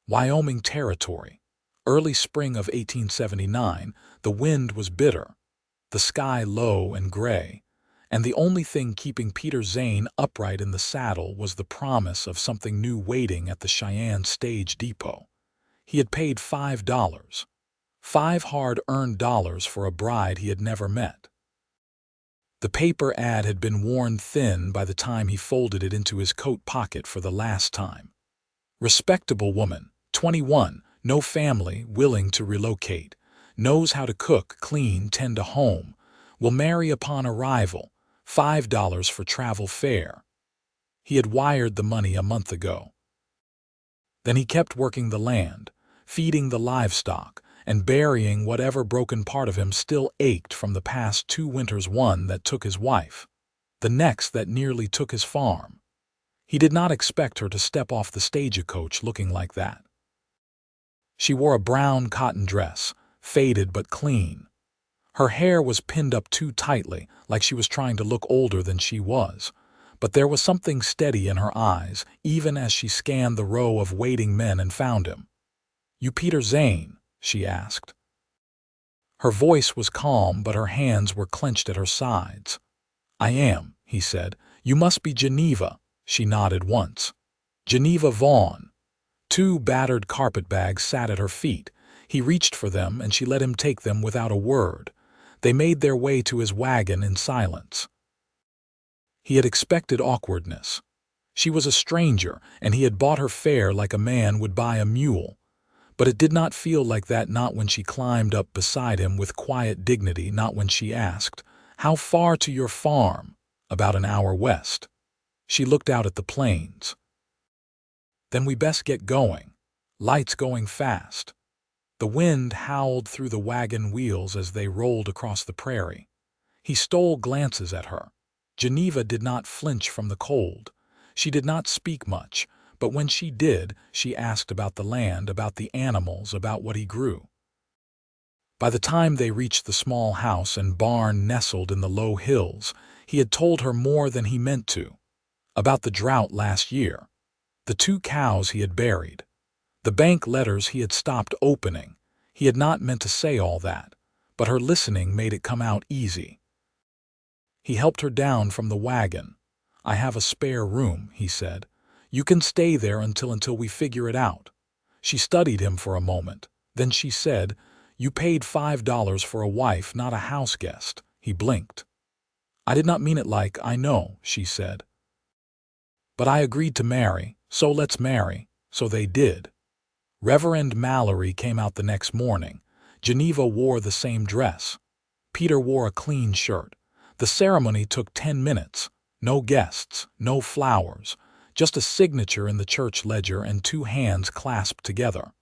Wyoming Territory. Early spring of 1879, the wind was bitter, the sky low and gray, and the only thing keeping Peter Zane upright in the saddle was the promise of something new waiting at the Cheyenne stage depot. He had paid $5, 5 hard-earned dollars for a bride he had never met. The paper ad had been worn thin by the time he folded it into his coat pocket for the last time. Respectable woman, 21, no family, willing to relocate, knows how to cook, clean, tend a home, will marry upon arrival, $5 for travel fare. He had wired the money a month ago. Then he kept working the land, feeding the livestock, and burying whatever broken part of him still ached from the past 2 winters, one that took his wife, the next that nearly took his farm. He did not expect her to step off the stagecoach looking like that. She wore a brown cotton dress, faded but clean. Her hair was pinned up too tightly, like she was trying to look older than she was, but there was something steady in her eyes, even as she scanned the row of waiting men and found him. "You Peter Zane?" she asked. Her voice was calm, but her hands were clenched at her sides. "I am," he said. "You must be Geneva." She nodded once. "Geneva Vaughn." 2 battered carpetbags sat at her feet. He reached for them, and she let him take them without a word. They made their way to his wagon in silence. He had expected awkwardness. She was a stranger, and he had bought her fare like a man would buy a mule. But it did not feel like that, not when she climbed up beside him with quiet dignity, not when she asked, "How far to your farm?" "About an hour west." She looked out at the plains. "Then we best get going. Lights going fast." The wind howled through the wagon wheels as they rolled across the prairie. He stole glances at her. Geneva did not flinch from the cold. She did not speak much, but when she did, she asked about the land, about the animals, about what he grew. By the time they reached the small house and barn nestled in the low hills, he had told her more than he meant to. About the drought last year, the 2 cows he had buried, the bank letters he had stopped opening. He had not meant to say all that, but her listening made it come out easy. He helped her down from the wagon. "I have a spare room," he said. "You can stay there until we figure it out." She studied him for a moment. Then she said, "You paid $5 for a wife, not a house guest." He blinked. "I did not mean it like, I know," she said. "But I agreed to marry, so let's marry." So they did. Reverend Mallory came out the next morning. Geneva wore the same dress. Peter wore a clean shirt. The ceremony took 10 minutes. No guests, no flowers, just a signature in the church ledger and 2 hands clasped together.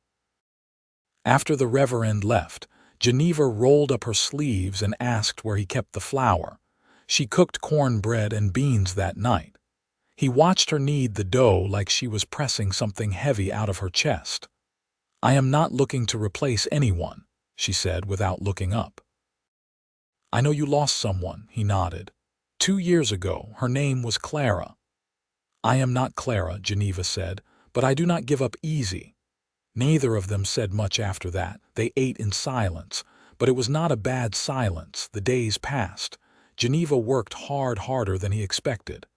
After the reverend left, Geneva rolled up her sleeves and asked where he kept the flour. She cooked cornbread and beans that night. He watched her knead the dough like she was pressing something heavy out of her chest. "I am not looking to replace anyone," she said without looking up. "I know you lost someone," he nodded. 2 years ago, her name was Clara." "I am not Clara," Geneva said, "but I do not give up easy." Neither of them said much after that. They ate in silence, but it was not a bad silence. The days passed. Geneva worked harder than he expected.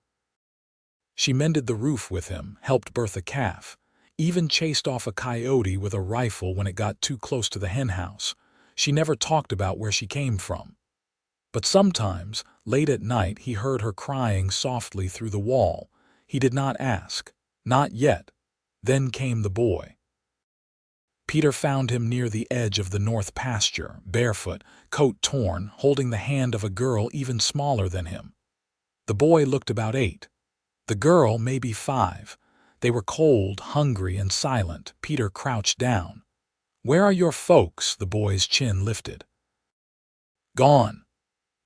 She mended the roof with him, helped birth a calf, even chased off a coyote with a rifle when it got too close to the henhouse. She never talked about where she came from. But sometimes, late at night, he heard her crying softly through the wall. He did not ask. Not yet. Then came the boy. Peter found him near the edge of the north pasture, barefoot, coat torn, holding the hand of a girl even smaller than him. The boy looked about 8. The girl maybe 5. They were cold, hungry, and silent. Peter crouched down. "Where are your folks?" The boy's chin lifted. "Gone."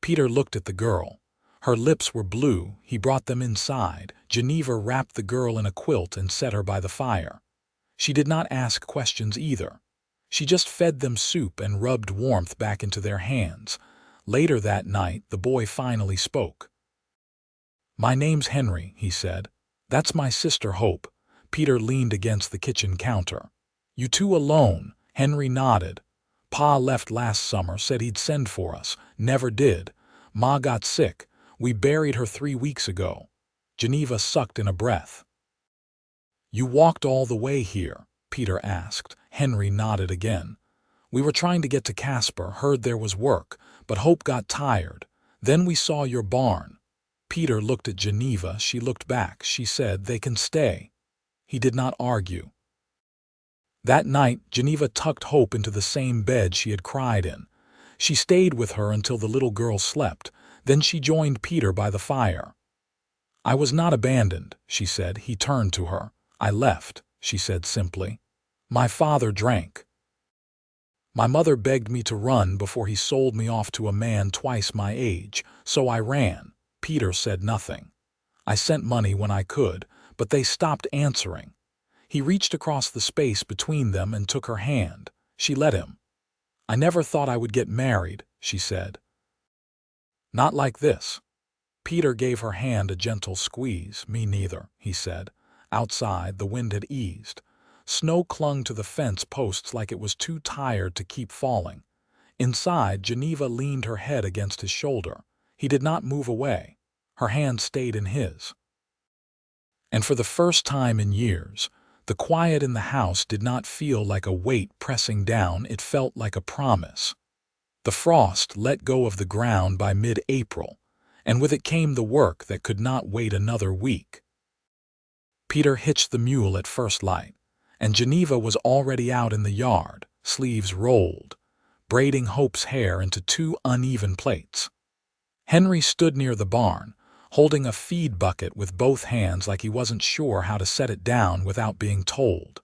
Peter looked at the girl. Her lips were blue. He brought them inside. Geneva wrapped the girl in a quilt and set her by the fire. She did not ask questions either. She just fed them soup and rubbed warmth back into their hands. Later that night, the boy finally spoke. "My name's Henry," he said. "That's my sister Hope." Peter leaned against the kitchen counter. You two alone? Henry nodded. Pa left last summer, said he'd send for us. Never did. Ma got sick. We buried her 3 weeks ago. Geneva sucked in a breath. You walked all the way here? Peter asked. Henry nodded again. We were trying to get to Casper, heard there was work, but Hope got tired. Then we saw your barn. Peter looked at Geneva. She looked back. She said, they can stay. He did not argue. That night, Geneva tucked Hope into the same bed she had cried in. She stayed with her until the little girl slept. Then she joined Peter by the fire. I was not abandoned, she said. He turned to her. I left, she said simply. My father drank. My mother begged me to run before he sold me off to a man twice my age, so I ran. Peter said nothing. I sent money when I could, but they stopped answering. He reached across the space between them and took her hand. She let him. I never thought I would get married, she said. Not like this. Peter gave her hand a gentle squeeze. Me neither, he said. Outside, the wind had eased. Snow clung to the fence posts like it was too tired to keep falling. Inside, Geneva leaned her head against his shoulder. He did not move away. Her hand stayed in his. And for the first time in years, the quiet in the house did not feel like a weight pressing down. It felt like a promise. The frost let go of the ground by mid-April, and with it came the work that could not wait another week. Peter hitched the mule at first light, and Geneva was already out in the yard, sleeves rolled, braiding Hope's hair into 2 uneven plaits. Henry stood near the barn, holding a feed bucket with both hands like he wasn't sure how to set it down without being told.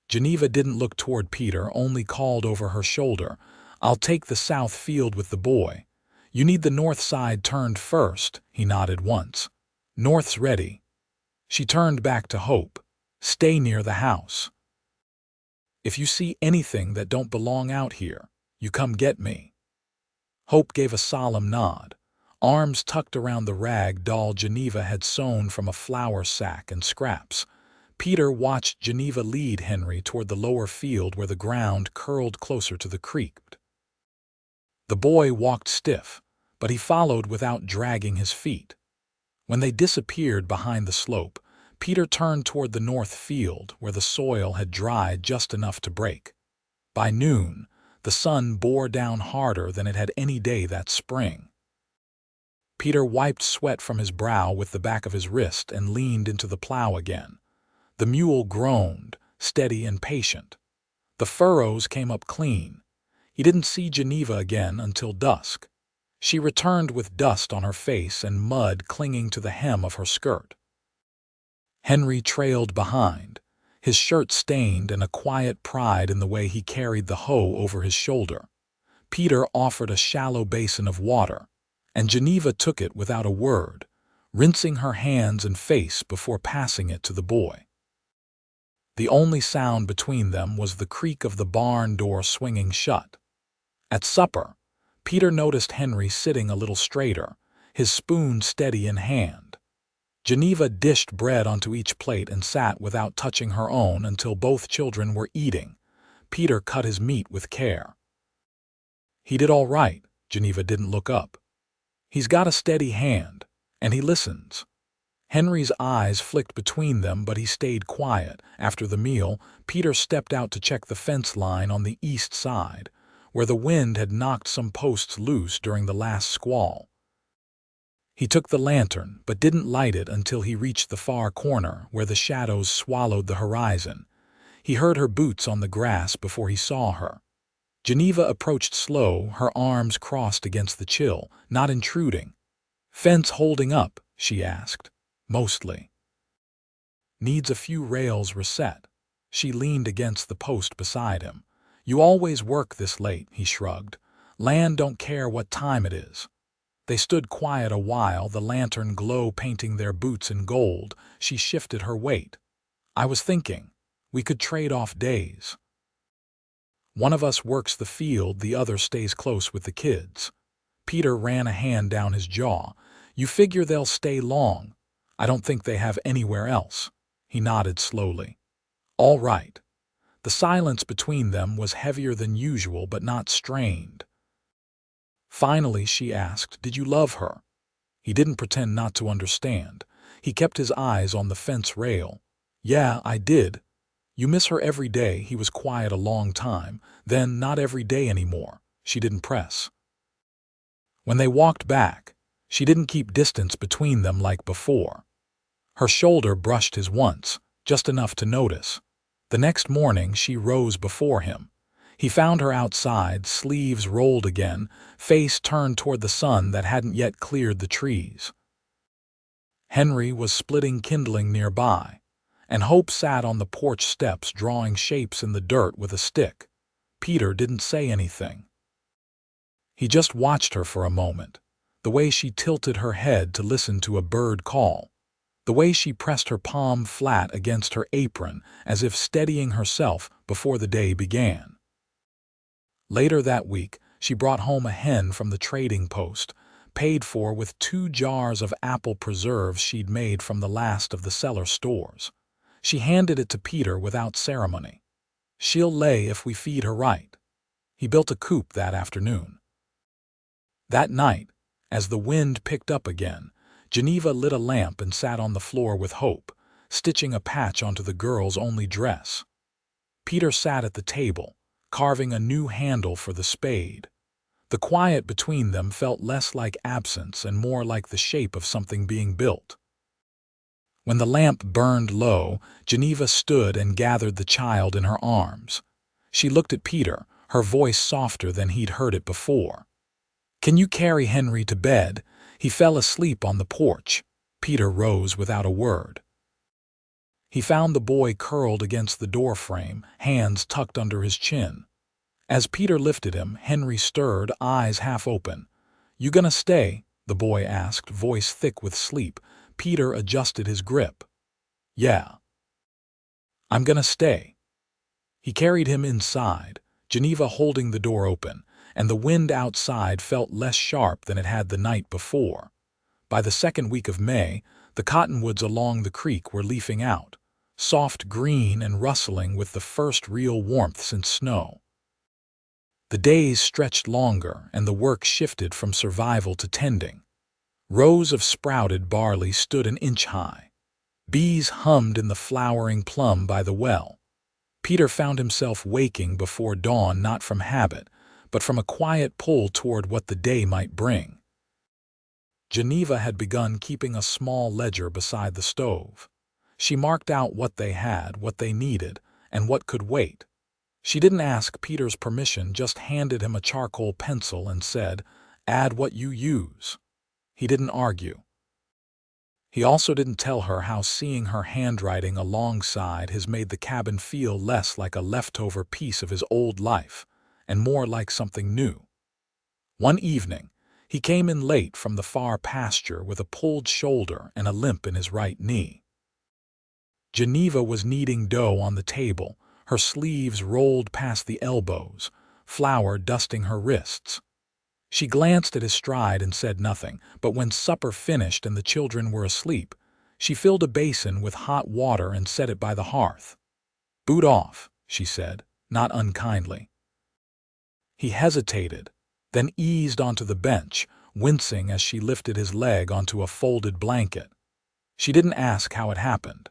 Geneva didn't look toward Peter, only called over her shoulder, I'll take the south field with the boy. You need the north side turned first, he nodded once. North's ready. She turned back to Hope. Stay near the house. If you see anything that don't belong out here, you come get me. Hope gave a solemn nod, arms tucked around the rag doll Geneva had sewn from a flour sack and scraps. Peter watched Geneva lead Henry toward the lower field where the ground curled closer to the creek. The boy walked stiff, but he followed without dragging his feet. When they disappeared behind the slope, Peter turned toward the north field where the soil had dried just enough to break. By noon, the sun bore down harder than it had any day that spring. Peter wiped sweat from his brow with the back of his wrist and leaned into the plow again. The mule groaned, steady and patient. The furrows came up clean. He didn't see Geneva again until dusk. She returned with dust on her face and mud clinging to the hem of her skirt. Henry trailed behind, his shirt stained and a quiet pride in the way he carried the hoe over his shoulder. Peter offered a shallow basin of water, and Geneva took it without a word, rinsing her hands and face before passing it to the boy. The only sound between them was the creak of the barn door swinging shut. At supper, Peter noticed Henry sitting a little straighter, his spoon steady in hand. Geneva dished bread onto each plate and sat without touching her own until both children were eating. Peter cut his meat with care. He did all right. Geneva didn't look up. He's got a steady hand, and he listens. Henry's eyes flicked between them, but he stayed quiet. After the meal, Peter stepped out to check the fence line on the east side, where the wind had knocked some posts loose during the last squall. He took the lantern, but didn't light it until he reached the far corner where the shadows swallowed the horizon. He heard her boots on the grass before he saw her. Geneva approached slow, her arms crossed against the chill, not intruding. "Fence holding up?" she asked. "Mostly." "Needs a few rails reset." She leaned against the post beside him. "You always work this late," he shrugged. "Land don't care what time it is." They stood quiet a while, the lantern glow painting their boots in gold. She shifted her weight. "I was thinking, we could trade off days. One of us works the field, the other stays close with the kids." Peter ran a hand down his jaw. "You figure they'll stay long? I don't think they have anywhere else." He nodded slowly. "All right." The silence between them was heavier than usual but not strained. Finally, she asked, "Did you love her?" He didn't pretend not to understand. He kept his eyes on the fence rail. "Yeah, I did. You miss her every day." He was quiet a long time. Then, "Not every day anymore." She didn't press. When they walked back, she didn't keep distance between them like before. Her shoulder brushed his once, just enough to notice. The next morning she rose before him. He found her outside, sleeves rolled again, face turned toward the sun that hadn't yet cleared the trees. Henry was splitting kindling nearby, and Hope sat on the porch steps drawing shapes in the dirt with a stick. Peter didn't say anything. He just watched her for a moment, the way she tilted her head to listen to a bird call, the way she pressed her palm flat against her apron as if steadying herself before the day began. Later that week, she brought home a hen from the trading post, paid for with 2 jars of apple preserves she'd made from the last of the cellar stores. She handed it to Peter without ceremony. "She'll lay if we feed her right." He built a coop that afternoon. That night, as the wind picked up again, Geneva lit a lamp and sat on the floor with Hope, stitching a patch onto the girl's only dress. Peter sat at the table, carving a new handle for the spade. The quiet between them felt less like absence and more like the shape of something being built. When the lamp burned low, Geneva stood and gathered the child in her arms. She looked at Peter, her voice softer than he'd heard it before. "Can you carry Henry to bed? He fell asleep on the porch." Peter rose without a word. He found the boy curled against the doorframe, hands tucked under his chin. As Peter lifted him, Henry stirred, eyes half open. "You gonna stay?" the boy asked, voice thick with sleep. Peter adjusted his grip. "Yeah. I'm gonna stay." He carried him inside, Geneva holding the door open, and the wind outside felt less sharp than it had the night before. By the second week of May, the cottonwoods along the creek were leafing out, soft green and rustling with the first real warmth since snow. The days stretched longer and the work shifted from survival to tending. Rows of sprouted barley stood an inch high. Bees hummed in the flowering plum by the well. Peter found himself waking before dawn not from habit, but from a quiet pull toward what the day might bring. Geneva had begun keeping a small ledger beside the stove. She marked out what they had, what they needed, and what could wait. She didn't ask Peter's permission, just handed him a charcoal pencil and said, "Add what you use." He didn't argue. He also didn't tell her how seeing her handwriting alongside his made the cabin feel less like a leftover piece of his old life, and more like something new. One evening, he came in late from the far pasture with a pulled shoulder and a limp in his right knee. Geneva was kneading dough on the table, her sleeves rolled past the elbows, flour dusting her wrists. She glanced at his stride and said nothing, but when supper finished and the children were asleep, she filled a basin with hot water and set it by the hearth. "Boot off," she said, not unkindly. He hesitated, then eased onto the bench, wincing as she lifted his leg onto a folded blanket. She didn't ask how it happened.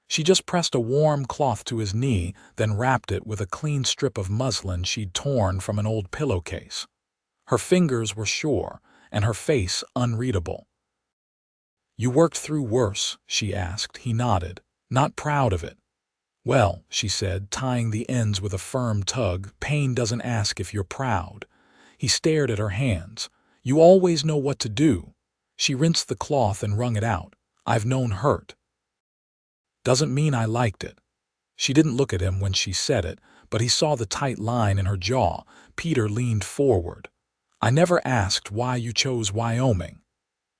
She just pressed a warm cloth to his knee, then wrapped it with a clean strip of muslin she'd torn from an old pillowcase. Her fingers were sure, and her face unreadable. "You worked through worse?" she asked. He nodded, not proud of it. "Well," she said, tying the ends with a firm tug, "pain doesn't ask if you're proud." He stared at her hands. "You always know what to do." She rinsed the cloth and wrung it out. "I've known hurt. Doesn't mean I liked it." She didn't look at him when she said it, but he saw the tight line in her jaw. Peter leaned forward. "I never asked why you chose Wyoming."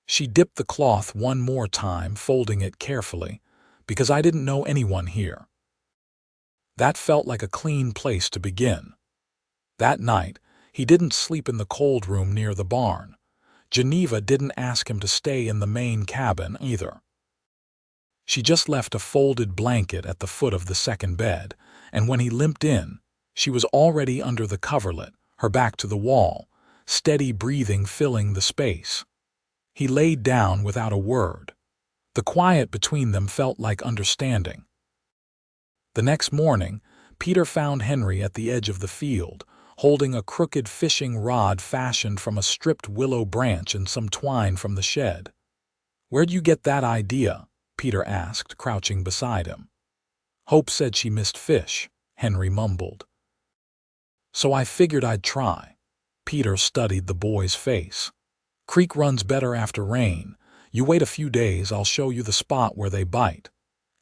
She dipped the cloth one more time, folding it carefully. "Because I didn't know anyone here." That felt like a clean place to begin. That night, he didn't sleep in the cold room near the barn. Geneva didn't ask him to stay in the main cabin either. She just left a folded blanket at the foot of the second bed, and when he limped in, she was already under the coverlet, her back to the wall, steady breathing filling the space. He laid down without a word. The quiet between them felt like understanding. The next morning, Peter found Henry at the edge of the field, holding a crooked fishing rod fashioned from a stripped willow branch and some twine from the shed. "Where'd you get that idea?" Peter asked, crouching beside him. "Hope said she missed fish," Henry mumbled. "So I figured I'd try." Peter studied the boy's face. "Creek runs better after rain. You wait a few days, I'll show you the spot where they bite."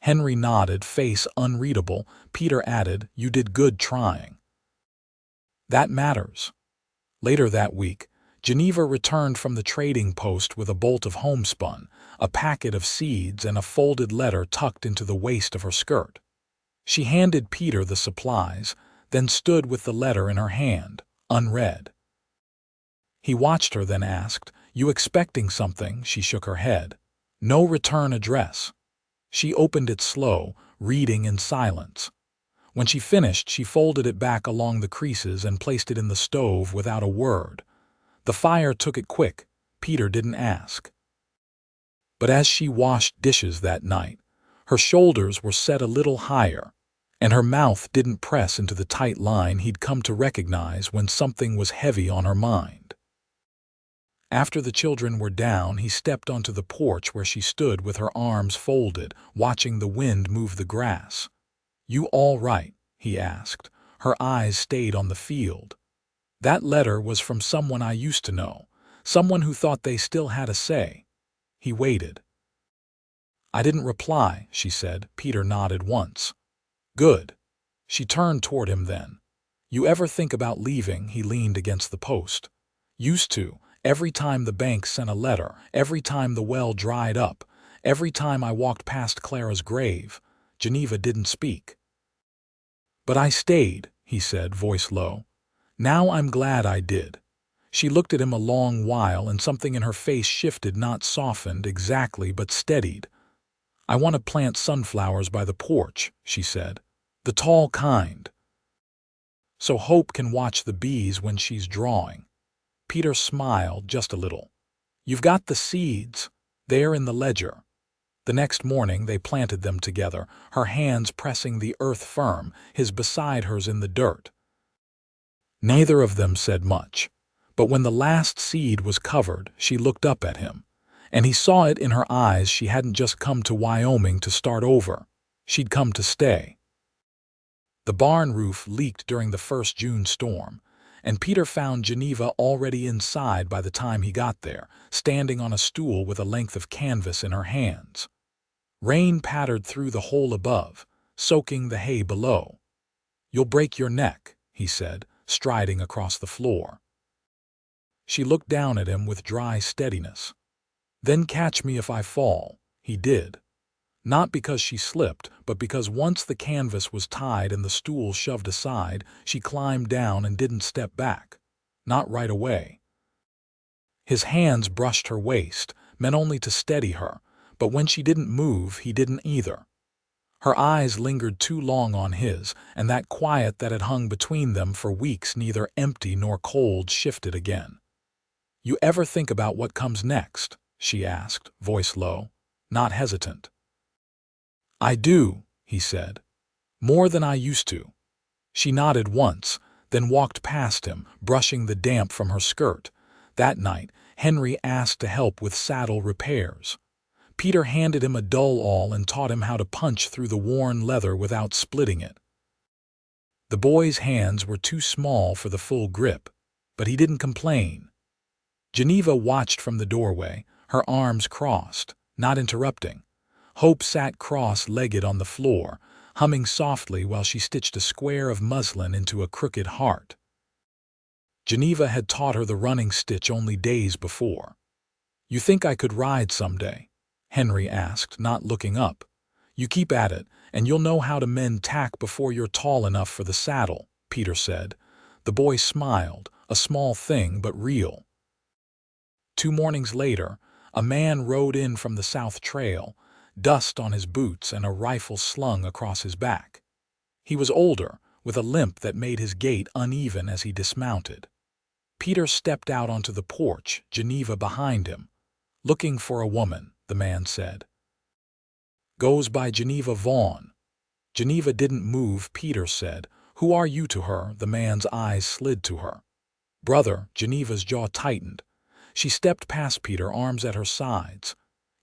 Henry nodded, face unreadable. Peter added, "You did good trying." "That matters." Later that week, Geneva returned from the trading post with a bolt of homespun, a packet of seeds, and a folded letter tucked into the waist of her skirt. She handed Peter the supplies, then stood with the letter in her hand, unread. He watched her, then asked, "You expecting something?" She shook her head. "No return address." She opened it slow, reading in silence. When she finished, she folded it back along the creases and placed it in the stove without a word. The fire took it quick. Peter didn't ask. But as she washed dishes that night, her shoulders were set a little higher, and her mouth didn't press into the tight line he'd come to recognize when something was heavy on her mind. After the children were down, he stepped onto the porch where she stood with her arms folded, watching the wind move the grass. "You all right?" he asked. Her eyes stayed on the field. "That letter was from someone I used to know, someone who thought they still had a say." He waited. "I didn't reply," she said. Peter nodded once. "Good." She turned toward him then. "You ever think about leaving?" He leaned against the post. "Used to. Every time the bank sent a letter, every time the well dried up, every time I walked past Clara's grave." Geneva didn't speak. "But I stayed," he said, voice low. "Now I'm glad I did." She looked at him a long while, and something in her face shifted, not softened exactly, but steadied. "I want to plant sunflowers by the porch," she said. "The tall kind. So Hope can watch the bees when she's drawing." Peter smiled just a little. "You've got the seeds. They're in the ledger." The next morning they planted them together, her hands pressing the earth firm, his beside hers in the dirt. Neither of them said much, but when the last seed was covered, she looked up at him, and he saw it in her eyes. She hadn't just come to Wyoming to start over. She'd come to stay. The barn roof leaked during the first June storm, and Peter found Geneva already inside by the time he got there, standing on a stool with a length of canvas in her hands. Rain pattered through the hole above, soaking the hay below. "You'll break your neck," he said, striding across the floor. She looked down at him with dry steadiness. "Then catch me if I fall." He did. Not because she slipped, but because once the canvas was tied and the stool shoved aside, she climbed down and didn't step back. Not right away. His hands brushed her waist, meant only to steady her, but when she didn't move, he didn't either. Her eyes lingered too long on his, and that quiet that had hung between them for weeks, neither empty nor cold, shifted again. "You ever think about what comes next?" she asked, voice low, not hesitant. "I do," he said. "More than I used to." She nodded once, then walked past him, brushing the damp from her skirt. That night, Henry asked to help with saddle repairs. Peter handed him a dull awl and taught him how to punch through the worn leather without splitting it. The boy's hands were too small for the full grip, but he didn't complain. Geneva watched from the doorway, her arms crossed, not interrupting. Hope sat cross-legged on the floor, humming softly while she stitched a square of muslin into a crooked heart. Geneva had taught her the running stitch only days before. "You think I could ride someday?" Henry asked, not looking up. "You keep at it, and you'll know how to mend tack before you're tall enough for the saddle," Peter said. The boy smiled, a small thing but real. 2 mornings later, a man rode in from the South Trail, dust on his boots and a rifle slung across his back. He was older, with a limp that made his gait uneven as he dismounted. Peter stepped out onto the porch, Geneva behind him. "Looking for a woman," the man said. "Goes by Geneva Vaughn." Geneva didn't move, Peter said. "Who are you to her?" The man's eyes slid to her. "Brother." Geneva's jaw tightened. She stepped past Peter, arms at her sides.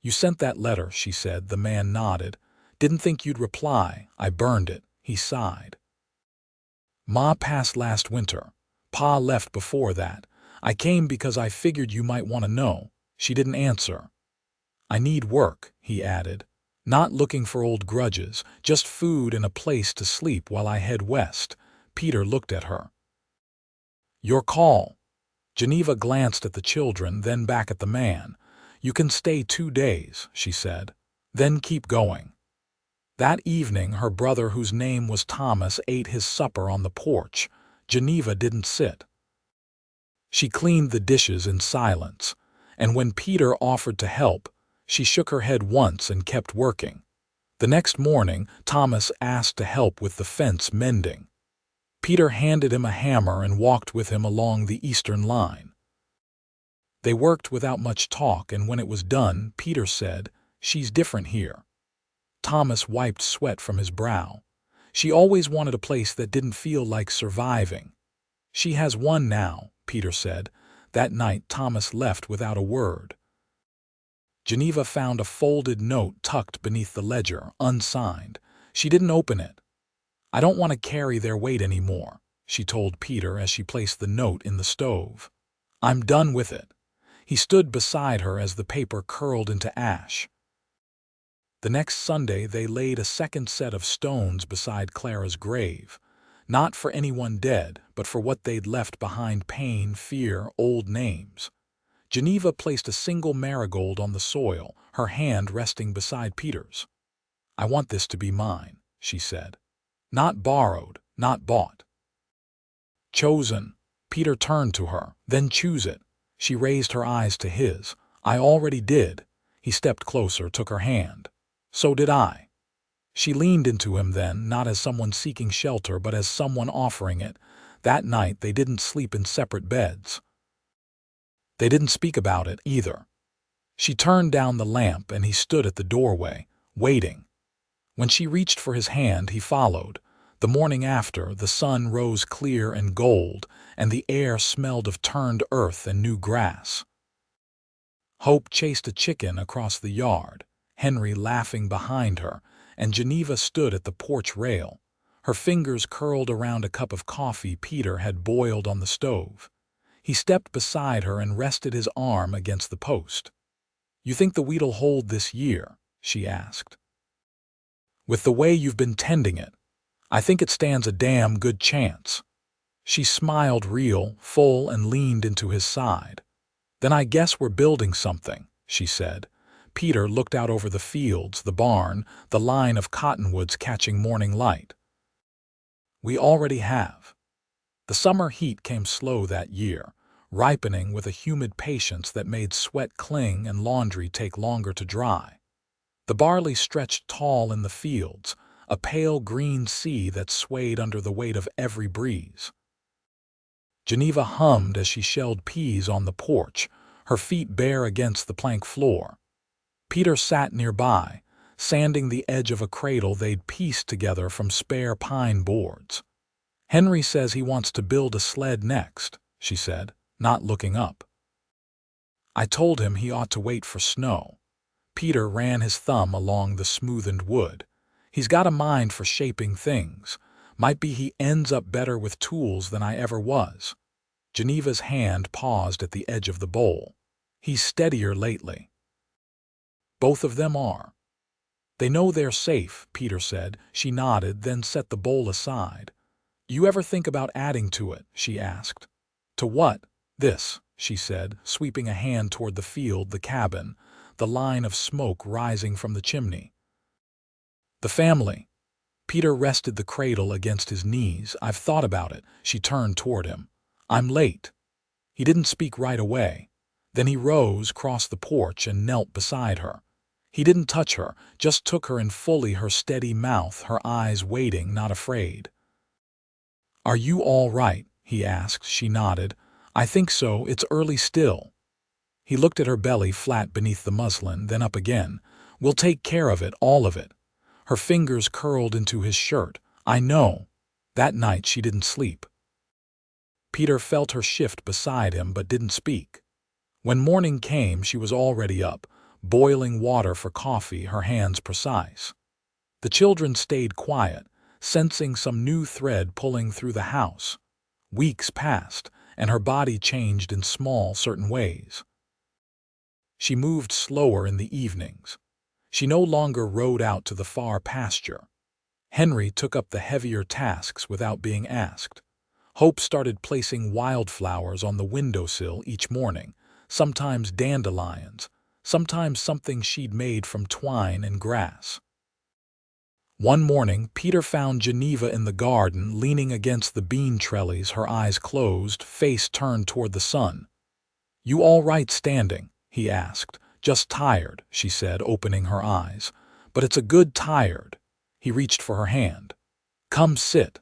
"You sent that letter," she said. The man nodded. "Didn't think you'd reply. I burned it." He sighed. "Ma passed last winter. Pa left before that. I came because I figured you might want to know." She didn't answer. "I need work," he added. "Not looking for old grudges, just food and a place to sleep while I head west." Peter looked at her. "Your call." Geneva glanced at the children, then back at the man. "You can stay 2 days," she said. "Then keep going." That evening, her brother, whose name was Thomas, ate his supper on the porch. Geneva didn't sit. She cleaned the dishes in silence, and when Peter offered to help, she shook her head once and kept working. The next morning, Thomas asked to help with the fence mending. Peter handed him a hammer and walked with him along the eastern line. They worked without much talk, and when it was done, Peter said, "She's different here." Thomas wiped sweat from his brow. "She always wanted a place that didn't feel like surviving." "She has one now," Peter said. That night, Thomas left without a word. Geneva found a folded note tucked beneath the ledger, unsigned. She didn't open it. "I don't want to carry their weight anymore," she told Peter as she placed the note in the stove. "I'm done with it." He stood beside her as the paper curled into ash. The next Sunday, they laid a second set of stones beside Clara's grave, not for anyone dead, but for what they'd left behind: pain, fear, old names. Geneva placed a single marigold on the soil, her hand resting beside Peter's. "I want this to be mine," she said. "Not borrowed, not bought. Chosen." Peter turned to her. "Then choose it." She raised her eyes to his. "I already did." He stepped closer, took her hand. "So did I." She leaned into him then, not as someone seeking shelter, but as someone offering it. That night they didn't sleep in separate beds. They didn't speak about it either. She turned down the lamp and he stood at the doorway, waiting. When she reached for his hand, he followed. The morning after, the sun rose clear and gold, and the air smelled of turned earth and new grass. Hope chased a chicken across the yard, Henry laughing behind her, and Geneva stood at the porch rail, her fingers curled around a cup of coffee Peter had boiled on the stove. He stepped beside her and rested his arm against the post. "You think the wheat'll hold this year?" she asked. "With the way you've been tending it, I think it stands a damn good chance." She smiled real, full, and leaned into his side. "Then I guess we're building something," she said. Peter looked out over the fields, the barn, the line of cottonwoods catching morning light. "We already have." The summer heat came slow that year, ripening with a humid patience that made sweat cling and laundry take longer to dry. The barley stretched tall in the fields, a pale green sea that swayed under the weight of every breeze. Geneva hummed as she shelled peas on the porch, her feet bare against the plank floor. Peter sat nearby, sanding the edge of a cradle they'd pieced together from spare pine boards. "Henry says he wants to build a sled next," she said, not looking up. "I told him he ought to wait for snow." Peter ran his thumb along the smoothened wood. "He's got a mind for shaping things. Might be he ends up better with tools than I ever was." Geneva's hand paused at the edge of the bowl. "He's steadier lately." "Both of them are." "They know they're safe," Peter said. She nodded, then set the bowl aside. "You ever think about adding to it?" she asked. "To what?" "This," she said, sweeping a hand toward the field, the cabin, the line of smoke rising from the chimney. "The family." Peter rested the cradle against his knees. "I've thought about it." She turned toward him. "I'm late." He didn't speak right away. Then he rose, crossed the porch, and knelt beside her. He didn't touch her, just took her in fully, her steady mouth, her eyes waiting, not afraid. "Are you all right?" he asked. She nodded. "I think so, it's early still." He looked at her belly flat beneath the muslin, then up again. "We'll take care of it, all of it." Her fingers curled into his shirt. "I know." That night she didn't sleep. Peter felt her shift beside him but didn't speak. When morning came, she was already up, boiling water for coffee, her hands precise. The children stayed quiet, sensing some new thread pulling through the house. Weeks passed, and her body changed in small, certain ways. She moved slower in the evenings. She no longer rode out to the far pasture. Henry took up the heavier tasks without being asked. Hope started placing wildflowers on the windowsill each morning, sometimes dandelions, sometimes something she'd made from twine and grass. One morning, Peter found Geneva in the garden, leaning against the bean trellis, her eyes closed, face turned toward the sun. "You all right standing?" he asked. "Just tired," she said, opening her eyes. "But it's a good tired." He reached for her hand. "Come sit.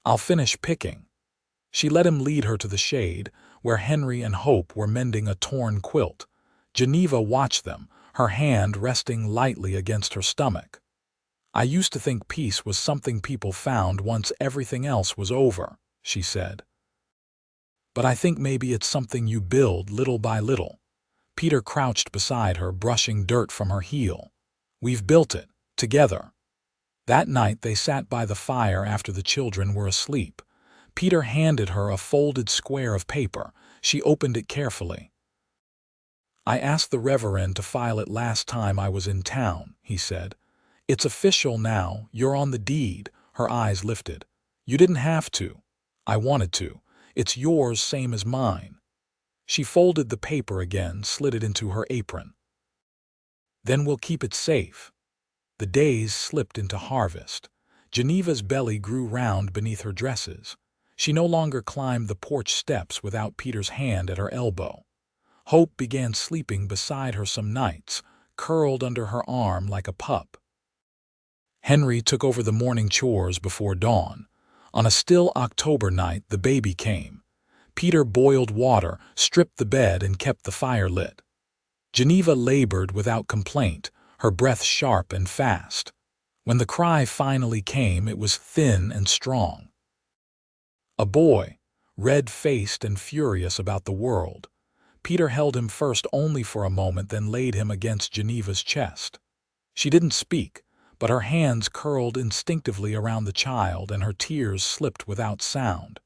I'll finish picking." She let him lead her to the shade, where Henry and Hope were mending a torn quilt. Geneva watched them, her hand resting lightly against her stomach. "I used to think peace was something people found once everything else was over," she said. "But I think maybe it's something you build little by little." Peter crouched beside her, brushing dirt from her heel. "We've built it, together." That night they sat by the fire after the children were asleep. Peter handed her a folded square of paper. She opened it carefully. "I asked the Reverend to file it last time I was in town," he said. "It's official now, you're on the deed." Her eyes lifted. "You didn't have to. I wanted to. It's yours same as mine." She folded the paper again, slid it into her apron. "Then we'll keep it safe." The days slipped into harvest. Geneva's belly grew round beneath her dresses. She no longer climbed the porch steps without Peter's hand at her elbow. Hope began sleeping beside her some nights, curled under her arm like a pup. Henry took over the morning chores before dawn. On a still October night, the baby came. Peter boiled water, stripped the bed, and kept the fire lit. Geneva labored without complaint, her breath sharp and fast. When the cry finally came, it was thin and strong. A boy, red-faced and furious about the world. Peter held him first only for a moment, then laid him against Geneva's chest. She didn't speak, but her hands curled instinctively around the child and her tears slipped without sound.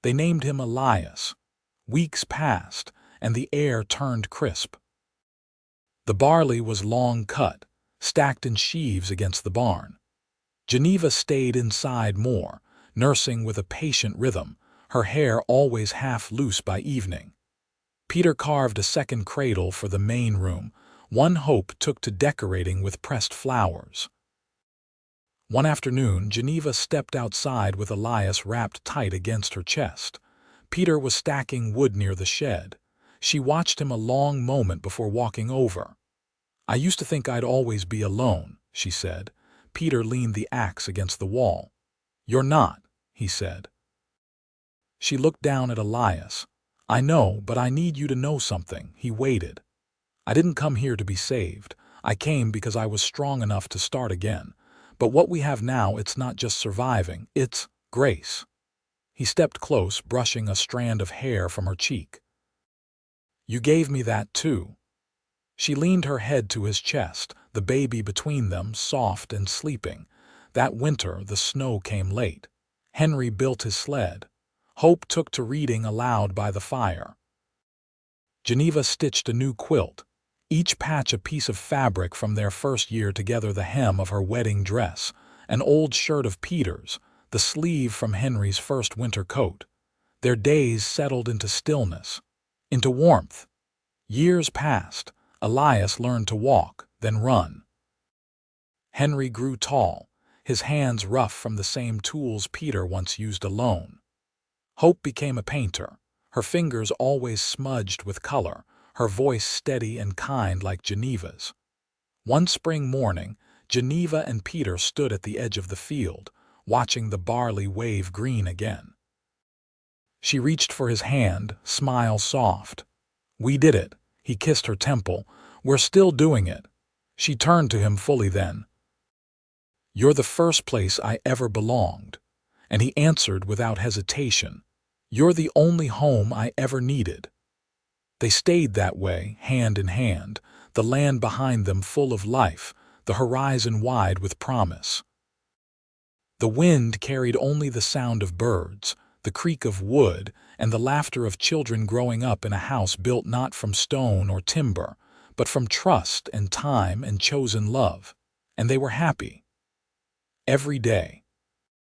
They named him Elias. Weeks passed, and the air turned crisp. The barley was long cut, stacked in sheaves against the barn. Geneva stayed inside more, nursing with a patient rhythm, her hair always half loose by evening. Peter carved a second cradle for the main room. One Hope took to decorating with pressed flowers. One afternoon, Geneva stepped outside with Elias wrapped tight against her chest. Peter was stacking wood near the shed. She watched him a long moment before walking over. "I used to think I'd always be alone," she said. Peter leaned the axe against the wall. "You're not," he said. She looked down at Elias. "I know, but I need you to know something." He waited. "I didn't come here to be saved. I came because I was strong enough to start again. But what we have now, it's not just surviving, it's grace." He stepped close, brushing a strand of hair from her cheek. "You gave me that too." She leaned her head to his chest, the baby between them, soft and sleeping. That winter, the snow came late. Henry built his sled. Hope took to reading aloud by the fire. Geneva stitched a new quilt, each patch a piece of fabric from their first year together, the hem of her wedding dress, an old shirt of Peter's, the sleeve from Henry's first winter coat. Their days settled into stillness, into warmth. Years passed. Elias learned to walk, then run. Henry grew tall, his hands rough from the same tools Peter once used alone. Hope became a painter, her fingers always smudged with color, her voice steady and kind like Geneva's. One spring morning, Geneva and Peter stood at the edge of the field, watching the barley wave green again. She reached for his hand, smile soft. "We did it." He kissed her temple. "We're still doing it." She turned to him fully then. "You're the first place I ever belonged." And he answered without hesitation. "You're the only home I ever needed." They stayed that way, hand in hand, the land behind them full of life, the horizon wide with promise. The wind carried only the sound of birds, the creak of wood, and the laughter of children growing up in a house built not from stone or timber, but from trust and time and chosen love. And they were happy. Every day.